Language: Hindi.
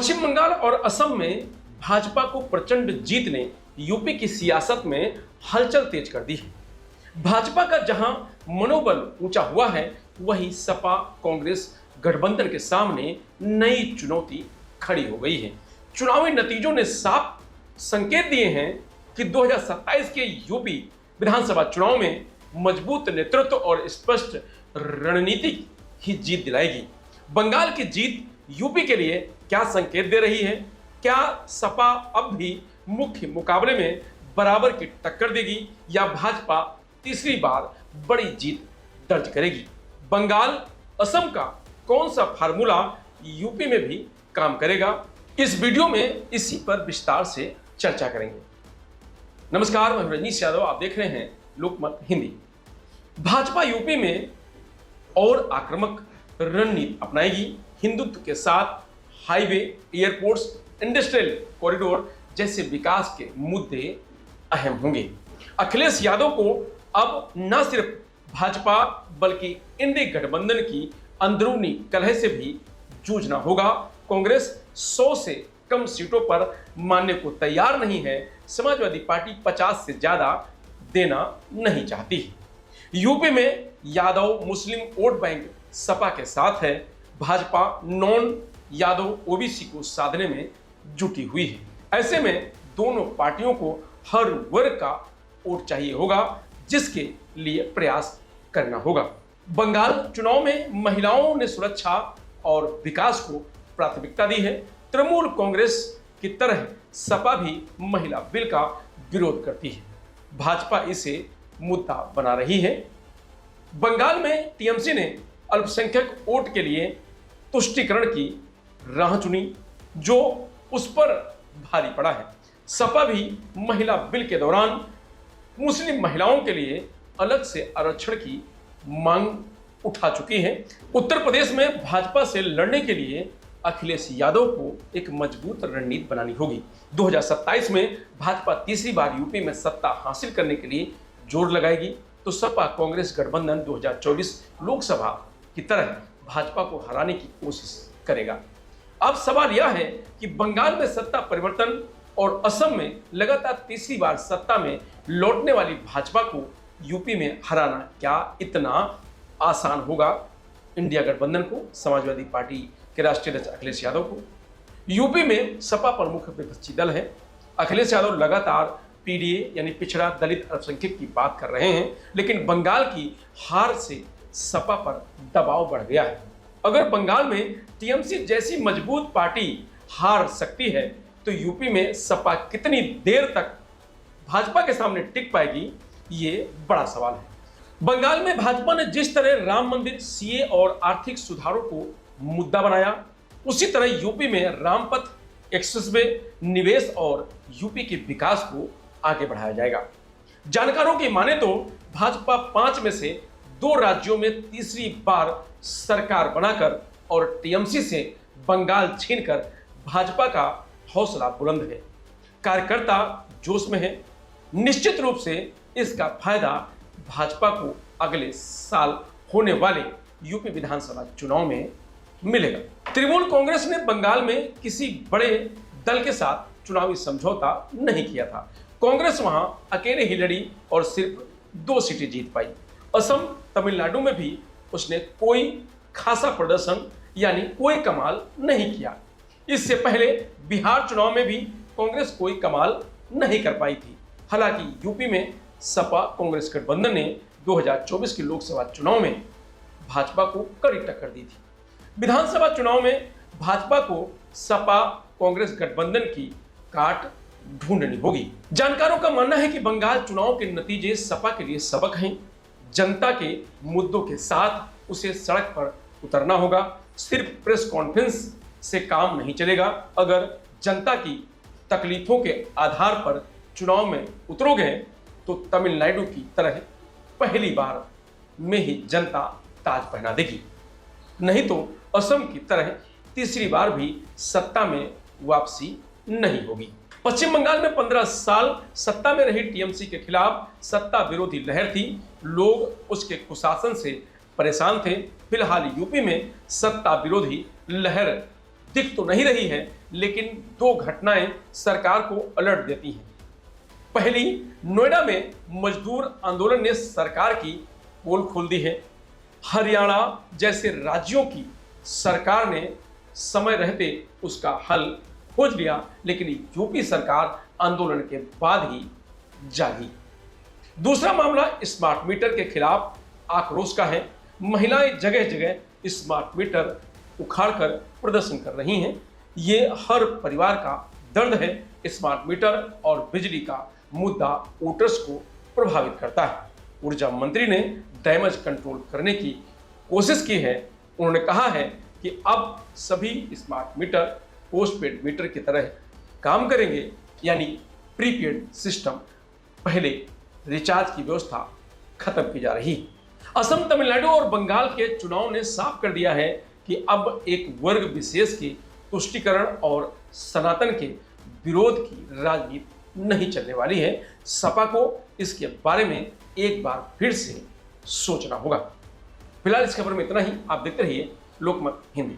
पश्चिम बंगाल और असम में भाजपा को प्रचंड जीत ने यूपी की सियासत में हलचल तेज कर दी है। भाजपा का जहां मनोबल ऊंचा हुआ है, वहीं सपा कांग्रेस गठबंधन के सामने नई चुनौती खड़ी हो गई है। चुनावी नतीजों ने साफ संकेत दिए हैं कि 2027 के यूपी विधानसभा चुनाव में मजबूत नेतृत्व और स्पष्ट रणनीति ही जीत दिलाएगी। बंगाल की जीत यूपी के लिए क्या संकेत दे रही है? क्या सपा अब भी मुख्य मुकाबले में बराबर की टक्कर देगी या भाजपा तीसरी बार बड़ी जीत दर्ज करेगी? बंगाल असम का कौन सा फार्मूला यूपी में भी काम करेगा? इस वीडियो में इसी पर विस्तार से चर्चा करेंगे। नमस्कार, मैं रजनीश यादव, आप देख रहे हैं लोकमत हिंदी। भाजपा यूपी में और आक्रामक रणनीति अपनाएगी। हिंदुत्व के साथ हाईवे, एयरपोर्ट्स, इंडस्ट्रियल कॉरिडोर जैसे विकास के मुद्दे अहम होंगे। अखिलेश यादव को अब न सिर्फ भाजपा बल्कि इंडी गठबंधन की अंदरूनी कलह से भी जूझना होगा। कांग्रेस 100 से कम सीटों पर मानने को तैयार नहीं है। समाजवादी पार्टी 50 से ज्यादा देना नहीं चाहती। यूपी में यादव मुस्लिम वोट बैंक सपा के साथ है। भाजपा नॉन यादव ओबीसी को साधने में जुटी हुई है। ऐसे में दोनों पार्टियों को हर वर्ग का वोट चाहिए होगा, जिसके लिए प्रयास करना होगा। बंगाल चुनाव में महिलाओं ने सुरक्षा और विकास को प्राथमिकता दी है। तृणमूल कांग्रेस की तरह सपा भी महिला बिल का विरोध करती है। भाजपा इसे मुद्दा बना रही है। बंगाल में टीएमसी ने अल्पसंख्यक वोट के लिए तुष्टीकरण की राह चुनी, जो उस पर भारी पड़ा है। सपा भी महिला बिल के दौरान मुस्लिम महिलाओं के लिए अलग से आरक्षण की मांग उठा चुकी है। उत्तर प्रदेश में भाजपा से लड़ने के लिए अखिलेश यादव को एक मजबूत रणनीति बनानी होगी। 2027 में भाजपा तीसरी बार यूपी में सत्ता हासिल करने के लिए जोर लगाएगी, तो सपा कांग्रेस गठबंधन 2024 लोकसभा की तरह भाजपा को हराने की कोशिश करेगा। अब सवाल यह है कि बंगाल में सत्ता परिवर्तन और असम में लगातार तीसरी बार सत्ता में लौटने वाली भाजपा को यूपी में हराना क्या इतना आसान होगा? इंडिया गठबंधन को, समाजवादी पार्टी के राष्ट्रीय अध्यक्ष अखिलेश यादव को। यूपी में सपा प्रमुख विपक्षी दल है। अखिलेश यादव लगातार पीडीए यानी पिछड़ा दलित अल्पसंख्यक की बात कर रहे हैं, लेकिन बंगाल की हार से सपा पर दबाव बढ़ गया है। अगर बंगाल में टीएमसी जैसी मजबूत पार्टी हार सकती है, तो यूपी में सपा कितनी देर तक भाजपा के सामने टिक पाएगी, ये बड़ा सवाल है। बंगाल में भाजपा ने जिस तरह राम मंदिर, सीए और आर्थिक सुधारों को मुद्दा बनाया, उसी तरह यूपी में रामपथ एक्सप्रेसवे, निवेश और यूपी के विकास को आगे बढ़ाया जाएगा। जानकारों की माने तो भाजपा 5 में से 2 राज्यों में तीसरी बार सरकार बनाकर और टीएमसी से बंगाल छीनकर भाजपा का हौसला बुलंद है। कार्यकर्ता जोश में है। निश्चित रूप से इसका फायदा भाजपा को अगले साल होने वाले यूपी विधानसभा चुनाव में मिलेगा। तृणमूल कांग्रेस ने बंगाल में किसी बड़े दल के साथ चुनावी समझौता नहीं किया था। कांग्रेस वहां अकेले ही लड़ी और सिर्फ 2 सीटें जीत पाई। असम, तमिलनाडु में भी उसने कोई खासा प्रदर्शन यानी कोई कमाल नहीं किया। इससे पहले बिहार चुनाव में भी कांग्रेस कोई कमाल नहीं कर पाई थी। हालांकि यूपी में सपा कांग्रेस गठबंधन ने 2024 के लोकसभा चुनाव में भाजपा को कड़ी टक्कर दी थी। विधानसभा चुनाव में भाजपा को सपा कांग्रेस गठबंधन की काट ढूंढनी होगी। जानकारों का मानना है कि बंगाल चुनाव के नतीजे सपा के लिए सबक हैं। जनता के मुद्दों के साथ उसे सड़क पर उतरना होगा। सिर्फ प्रेस कॉन्फ्रेंस से काम नहीं चलेगा। अगर जनता की तकलीफों के आधार पर चुनाव में उतरोगे तो तमिलनाडु की तरह पहली बार में ही जनता ताज पहना देगी, नहीं तो असम की तरह तीसरी बार भी सत्ता में वापसी नहीं होगी। पश्चिम बंगाल में 15 साल सत्ता में रही टीएमसी के खिलाफ सत्ता विरोधी लहर थी। लोग उसके कुशासन से परेशान थे। फिलहाल यूपी में सत्ता विरोधी लहर दिख तो नहीं रही है, लेकिन दो घटनाएं सरकार को अलर्ट देती हैं। पहली, नोएडा में मजदूर आंदोलन ने सरकार की पोल खोल दी है। हरियाणा जैसे राज्यों की सरकार ने समय रहते उसका हल खोज लिया, लेकिन यूपी सरकार आंदोलन के बाद ही जागी। दूसरा मामला स्मार्ट मीटर के खिलाफ आक्रोश का है। महिलाएं जगह जगह स्मार्ट मीटर उखाड़कर प्रदर्शन कर रही हैं। ये हर परिवार का दर्द है। स्मार्ट मीटर और बिजली का मुद्दा वोटर्स को प्रभावित करता है। ऊर्जा मंत्री ने डैमेज कंट्रोल करने की कोशिश की है। उन्होंने कहा है कि अब सभी स्मार्ट मीटर पोस्टपेड मीटर की तरह काम करेंगे, यानी प्रीपेड सिस्टम। पहले रिचार्ज की व्यवस्था खत्म की जा रही है। असम, तमिलनाडु और बंगाल के चुनाव ने साफ कर दिया है कि अब एक वर्ग विशेष की तुष्टीकरण और सनातन के विरोध की राजनीति नहीं चलने वाली है। सपा को इसके बारे में एक बार फिर से सोचना होगा। फिलहाल इस खबर में इतना ही। आप देखते रहिए लोकमत हिंदी।